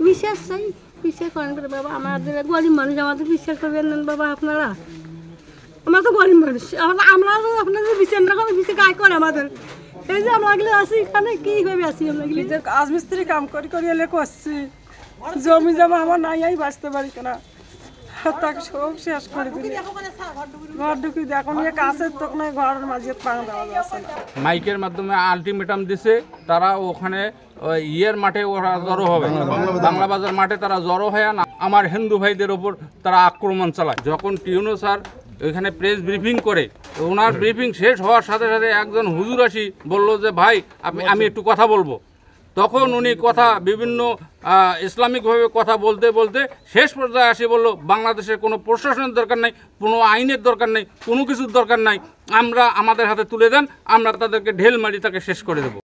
বিশ্বাস চাই, বিশ্বাস করেন করে বাবা, আমাদের গরিব মানুষ, আমাদের বিশ্বাস করবেন না বাবা আপনারা। আমরা তো গরিব মানুষ, আমরা আপনাদের বিচার না করে বিচার কাজ করে আমাদের। এই যে আমরা এগুলো আছি এখানে কীভাবে আছি আমরা এগুলো রাজমিস্ত্রি কাম করি করি এলে করছি, জমি জমা আমার নাই, আমি বাঁচতে পারি কেনা, তাকে সব শেষ করে দিলি। ঘর ঢুকি দেখো নিয়ে কাছের তো কোনো ঘরের মাঝে পাং দেওয়া যাচ্ছে না। মাইকের মাধ্যমে আলটিমেটাম দিছে, তারা ওখানে ইয়ের মাঠে ওরা জড়ো হবে, বাংলা বাজার মাঠে তারা জড়ো হয় না, আমার হিন্দু ভাইদের ওপর তারা আক্রমণ চালায়। যখন টিউনো স্যার ওইখানে প্রেস ব্রিফিং করে, ওনার ব্রিফিং শেষ হওয়ার সাথে সাথে একজন হুজুর আসি বলল যে ভাই আমি একটু কথা বলবো। তখন উনি কথা বিভিন্ন ইসলামিকভাবে কথা বলতে বলতে শেষ পর্যায়ে আসি বলল বাংলাদেশের কোনো প্রশাসনের দরকার নাই, কোনো আইনের দরকার নেই, কোনো কিছুর দরকার নাই, আমরা আমাদের হাতে তুলে দেন, আমরা তাদেরকে ঢেল মারি তাকে শেষ করে দেব।